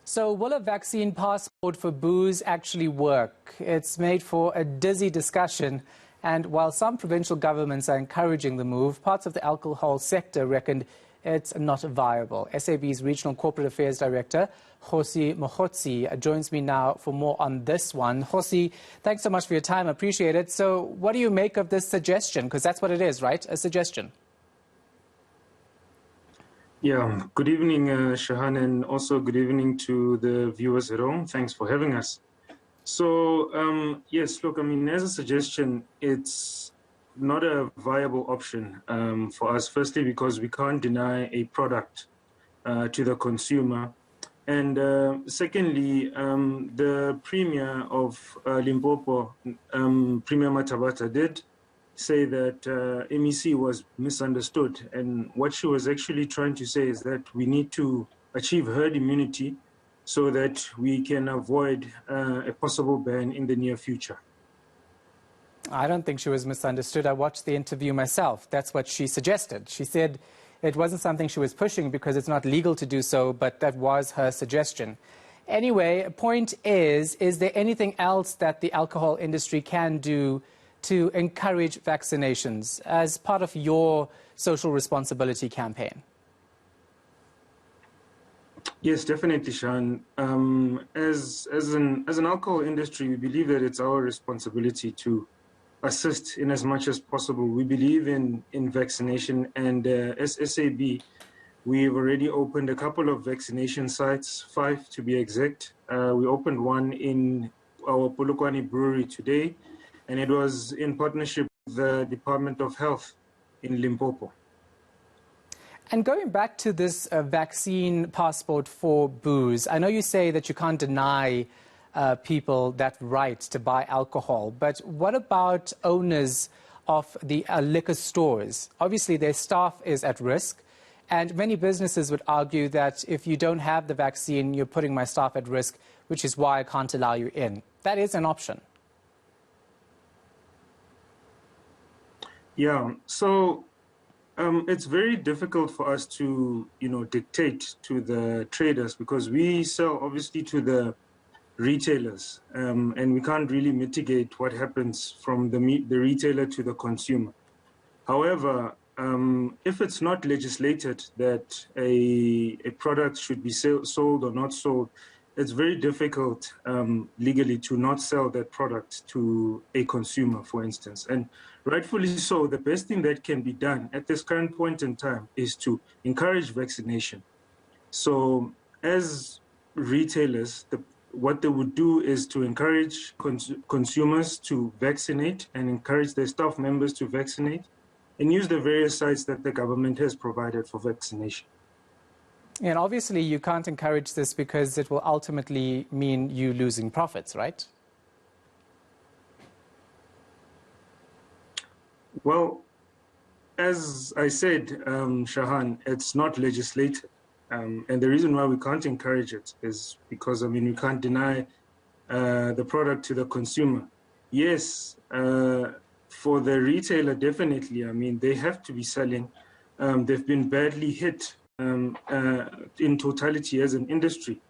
So will a vaccine passport for booze actually work? It's made for a dizzy discussion. And while some provincial governments are encouraging the move, parts of the alcohol sector reckoned it's not viable. SAB's Regional Corporate Affairs Director, Kgosi Mogotsi, joins me now for more on this one. Kgosi, thanks so much for your time. I appreciate it. So what do you make of this suggestion? Because that's what it is, right? A suggestion. Yeah, good evening, Shahan, and also good evening to the viewers at home. Thanks for having us. So, yes, look, I mean, as a suggestion, it's not a viable option for us, firstly, because we can't deny a product to the consumer. And secondly, the Premier of Limpopo, Premier Matabata, did say that MEC was misunderstood. And what she was actually trying to say is that we need to achieve herd immunity so that we can avoid a possible ban in the near future. I don't think she was misunderstood. I watched the interview myself. That's what she suggested. She said it wasn't something she was pushing because it's not legal to do so, but that was her suggestion. Anyway, point is there anything else that the alcohol industry can do to encourage vaccinations as part of your social responsibility campaign? Yes, definitely, Shahan. As an alcohol industry, we believe that it's our responsibility to assist in as much as possible. We believe in vaccination, and as SAB, we've already opened a couple of vaccination sites, 5 to be exact. We opened one in our Polokwane brewery today, and it was in partnership with the Department of Health in Limpopo. And going back to this vaccine passport for booze, I know you say that you can't deny people that right to buy alcohol, but what about owners of the liquor stores? Obviously, their staff is at risk, and many businesses would argue that if you don't have the vaccine, you're putting my staff at risk, which is why I can't allow you in. That is an option. Yeah, so it's very difficult for us to, dictate to the traders because we sell obviously to the retailers, and we can't really mitigate what happens from the retailer to the consumer. However, if it's not legislated that a product should be sold or not sold, it's very difficult legally to not sell that product to a consumer, for instance. And rightfully so, the best thing that can be done at this current point in time is to encourage vaccination. So as retailers, what they would do is to encourage consumers to vaccinate and encourage their staff members to vaccinate and use the various sites that the government has provided for vaccination. And obviously you can't encourage this because it will ultimately mean you losing profits, right? Well, as I said, Shahan, it's not legislated. And the reason why we can't encourage it is because, we can't deny the product to the consumer. Yes, for the retailer, definitely, they have to be selling. They've been badly hit in totality as an industry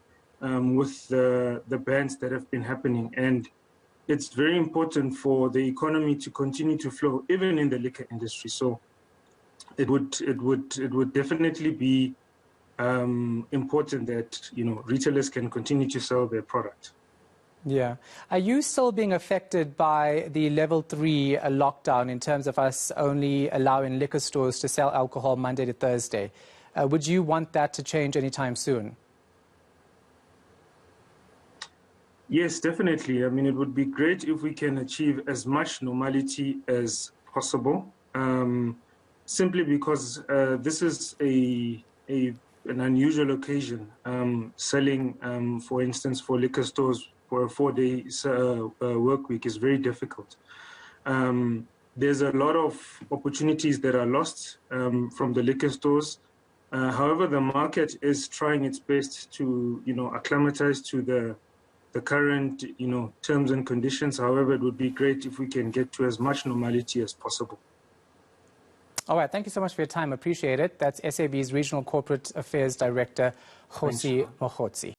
with the bans that have been happening. And it's very important for the economy to continue to flow, even in the liquor industry. So it would definitely be important that retailers can continue to sell their product. Yeah. Are you still being affected by the level 3 lockdown in terms of us only allowing liquor stores to sell alcohol Monday to Thursday? Would you want that to change anytime soon? Yes, definitely. it would be great if we can achieve as much normality as possible, simply because this is an unusual occasion. Selling, for instance, for liquor stores for a 4-day work week is very difficult. There's a lot of opportunities that are lost from the liquor stores. However, the market is trying its best to, acclimatize to the current, terms and conditions. However, it would be great if we can get to as much normality as possible. All right. Thank you so much for your time. Appreciate it. That's SAB's Regional Corporate Affairs Director, Kgosi Mogotsi.